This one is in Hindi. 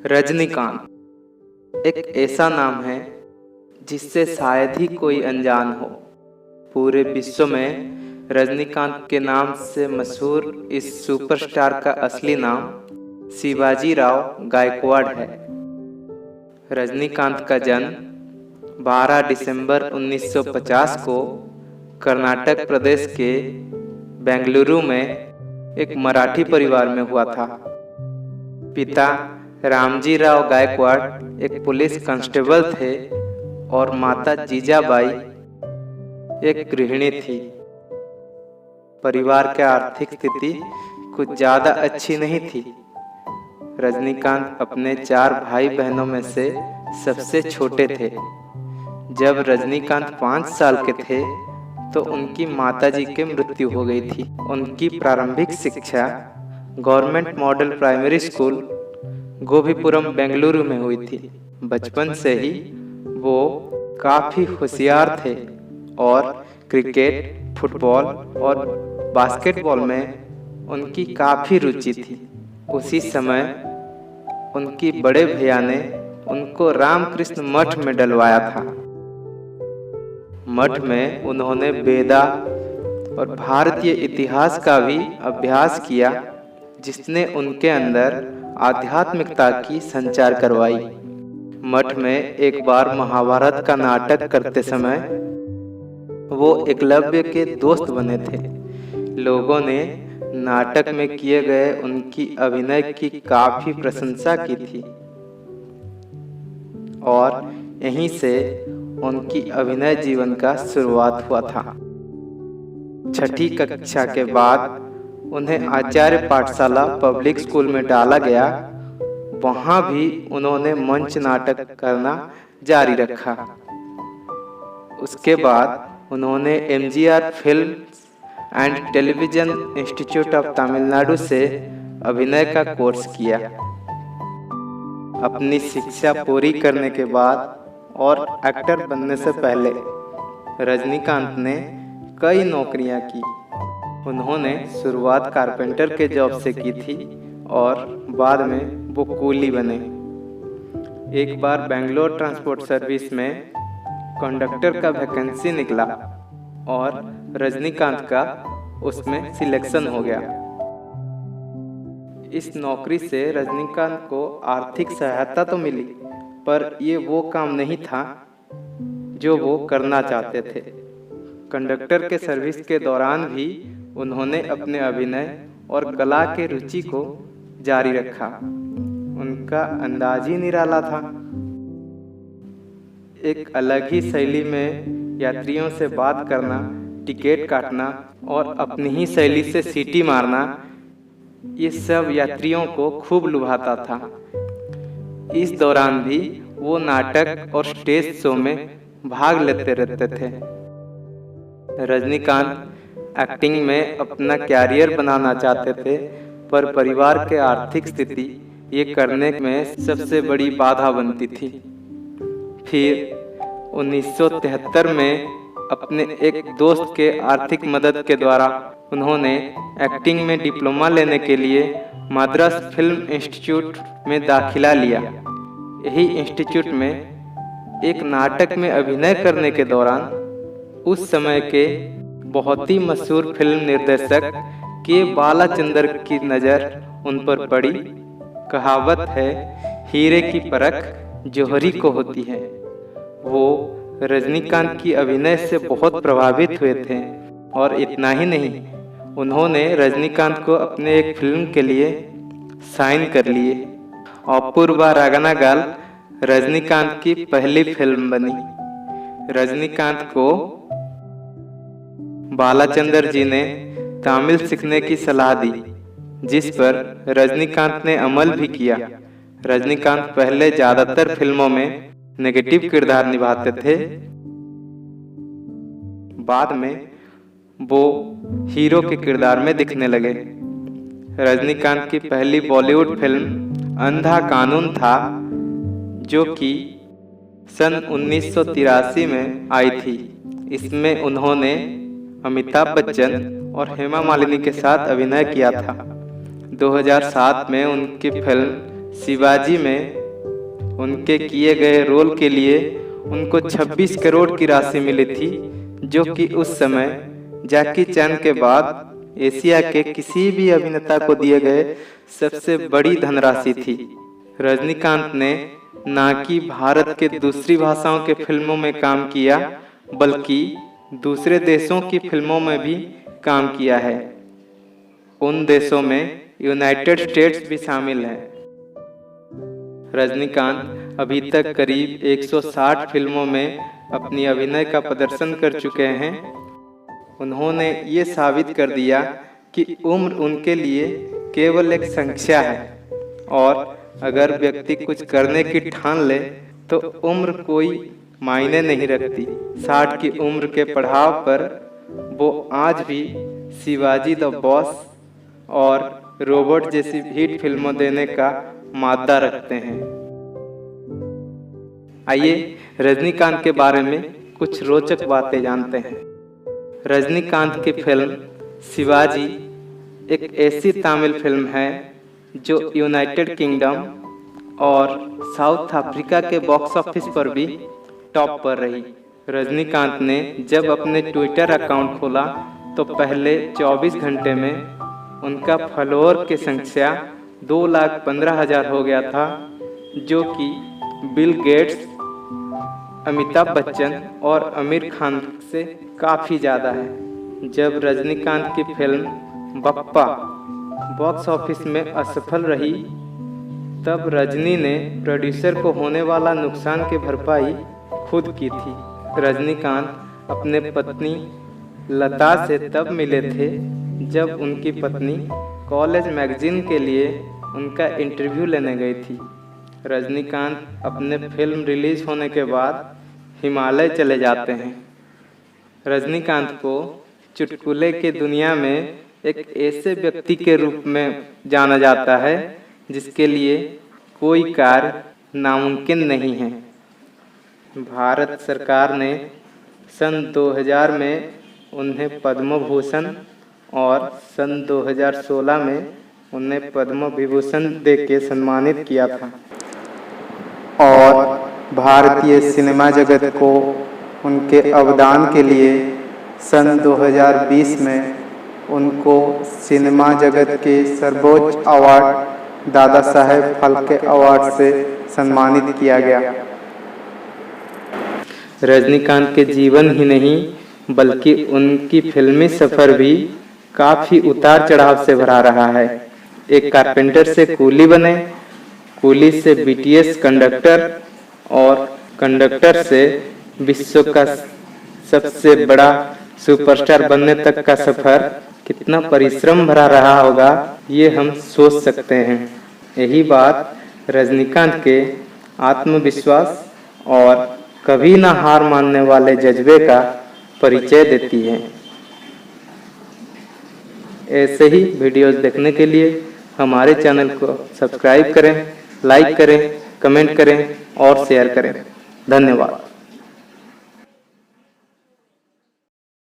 रजनीकांत एक ऐसा नाम है जिससे शायद ही कोई अनजान हो। पूरे विश्व में रजनीकांत के नाम से मशहूर इस सुपरस्टार का असली नाम शिवाजी राव गायकवाड़ है। रजनीकांत का जन्म 12 दिसंबर 1950 को कर्नाटक प्रदेश के बेंगलुरु में एक मराठी परिवार में हुआ था। पिता रामजी राव गायकवाड़ एक पुलिस कांस्टेबल थे और माता जीजाबाई एक गृहिणी थी। परिवार की आर्थिक स्थिति कुछ ज़्यादा अच्छी नहीं थी। रजनीकांत अपने 4 भाई बहनों में से सबसे छोटे थे। जब रजनीकांत 5 साल के थे तो उनकी माताजी की मृत्यु हो गई थी। उनकी प्रारंभिक शिक्षा government model primary school Gobhipuram Bengaluru में हुई थी। बचपन से ही वो काफ़ी होशियार थे और क्रिकेट, फुटबॉल और बास्केटबॉल में उनकी काफ़ी रुचि थी। उसी समय उनकी बड़े भैया ने उनको रामकृष्ण मठ में डलवाया था। मठ में उन्होंने वेदा और भारतीय इतिहास का भी अभ्यास किया, जिसने उनके अंदर आध्यात्मिकता की संचार करवाई। मठ में एक बार महाभारत का नाटक करते समय वो एकलव्य के दोस्त बने थे। लोगों ने नाटक में किए गए उनकी अभिनय की काफ़ी प्रशंसा की थी और यहीं से उनकी अभिनय जीवन का शुरुआत हुआ था। 6ठी कक्षा के बाद उन्हें आचार्य पाठशाला पब्लिक स्कूल में डाला गया। वहाँ भी उन्होंने मंच नाटक करना जारी रखा। उसके बाद उन्होंने MGR film and television institute of Tamil Nadu से अभिनय का कोर्स किया। अपनी शिक्षा पूरी करने के बाद और एक्टर बनने से पहले रजनीकांत ने कई नौकरियां की। उन्होंने शुरुआत कारपेंटर के जॉब से की थी और बाद में वो कूली बने। एक बार बेंगलोर ट्रांसपोर्ट सर्विस में कंडक्टर का वैकेंसी निकला और रजनीकांत का उसमें सिलेक्शन हो गया। इस नौकरी से रजनीकांत को आर्थिक सहायता तो मिली, पर ये वो काम नहीं था जो वो करना चाहते थे। कंडक्टर के सर्विस के दौरान भी उन्होंने अपने अभिनय और कला के रुचि को जारी रखा। उनका अंदाज ही निराला था। एक अलग ही शैली में यात्रियों से बात करना, टिकट काटना और अपनी ही शैली से सीटी मारना, ये सब यात्रियों को खूब लुभाता था। इस दौरान भी वो नाटक और स्टेज शो में भाग लेते रहते थे। रजनीकांत एक्टिंग में अपना कैरियर बनाना चाहते थे, पर परिवार के आर्थिक स्थिति ये करने में सबसे बड़ी बाधा बनती थी। फिर 1973 में अपने एक दोस्त के आर्थिक मदद के द्वारा उन्होंने एक्टिंग में डिप्लोमा लेने के लिए मद्रास फिल्म इंस्टीट्यूट में दाखिला लिया। यही इंस्टीट्यूट में एक नाटक में अभिनय करने के दौरान उस समय के बहुत ही मशहूर फिल्म निर्देशक के बालाचंदर की नज़र उन पर पड़ी। कहावत है, हीरे की परख जौहरी को होती है। वो रजनीकांत की अभिनय से बहुत प्रभावित हुए थे और इतना ही नहीं, उन्होंने रजनीकांत को अपने एक फिल्म के लिए साइन कर लिए। अपूर्वा रागनागाल रजनीकांत की पहली फिल्म बनी। रजनीकांत को बालाचंदर जी ने तमिल सीखने की सलाह दी, जिस पर रजनीकांत ने अमल भी किया। रजनीकांत पहले ज़्यादातर फिल्मों में नेगेटिव किरदार निभाते थे। बाद में वो हीरो के किरदार में दिखने लगे। रजनीकांत की पहली बॉलीवुड फिल्म अंधा कानून था, जो कि सन 1983 में आई थी। इसमें उन्होंने अमिताभ बच्चन और हेमा मालिनी के साथ अभिनय किया था। 2007 में उनकी फिल्म शिवाजी में उनके किए गए रोल के लिए उनको 26 करोड़ की राशि मिली थी, जो कि उस समय जैकी चैन के बाद एशिया के किसी भी अभिनेता को दिए गए सबसे बड़ी धनराशि थी। रजनीकांत ने न कि भारत के दूसरी भाषाओं के फिल्मों में काम किया, बल्कि दूसरे देशों की फिल्मों में भी काम किया है। उन देशों में यूनाइटेड स्टेट्स भी शामिल है। रजनीकांत अभी तक करीब 160 फिल्मों में अपनी अभिनय का प्रदर्शन कर चुके हैं। उन्होंने ये साबित कर दिया कि उम्र उनके लिए केवल एक संख्या है और अगर व्यक्ति कुछ करने की ठान ले तो उम्र कोई मायने नहीं रखती। 60 की उम्र के पड़ाव पर वो आज भी शिवाजी द बॉस और रोबोट जैसी हिट फिल्मों देने का मादा रखते हैं। आइए रजनीकांत के बारे में कुछ रोचक बातें जानते हैं। रजनीकांत की फिल्म शिवाजी एक ऐसी तमिल फिल्म है जो यूनाइटेड किंगडम और साउथ अफ्रीका के बॉक्स ऑफिस पर भी टॉप पर रही। रजनीकांत ने जब अपने ट्विटर अकाउंट खोला तो पहले 24 घंटे में उनका फॉलोअर की संख्या 2,15,000 हो गया था, जो कि बिल गेट्स, अमिताभ बच्चन और आमिर खान से काफ़ी ज़्यादा है। जब रजनीकांत की फिल्म बप्पा बॉक्स ऑफिस में असफल रही, तब रजनी ने प्रोड्यूसर को होने वाला नुकसान की भरपाई खुद की थी। रजनीकांत अपने पत्नी लता से तब मिले थे जब उनकी पत्नी कॉलेज मैगजीन के लिए उनका इंटरव्यू लेने गई थी। रजनीकांत अपने फिल्म रिलीज होने के बाद हिमालय चले जाते हैं। रजनीकांत को चुटकुले की दुनिया में एक ऐसे व्यक्ति के रूप में जाना जाता है जिसके लिए कोई कार्य नामुमकिन नहीं है। भारत सरकार ने सन 2000 में उन्हें पद्म भूषण और सन 2016 में उन्हें पद्म विभूषण देके सम्मानित किया था और भारतीय सिनेमा जगत को उनके अवदान के लिए सन 2020 में उनको सिनेमा जगत के सर्वोच्च अवार्ड दादा साहेब फाल्के अवार्ड से सम्मानित किया गया। रजनीकांत के जीवन ही नहीं बल्कि उनकी फिल्मी सफर भी काफी उतार चढ़ाव से भरा रहा है। एक कारपेंटर से कूली बने, कूली से बीटीएस कंडक्टर और कंडक्टर से विश्व का सबसे बड़ा सुपरस्टार बनने तक का सफर कितना परिश्रम भरा रहा होगा, ये हम सोच सकते हैं। यही बात रजनीकांत के आत्मविश्वास और कभी ना हार मानने वाले जज्बे का परिचय देती है। ऐसे ही वीडियोस देखने के लिए हमारे चैनल को सब्सक्राइब करें, लाइक करें, कमेंट करें और शेयर करें। धन्यवाद।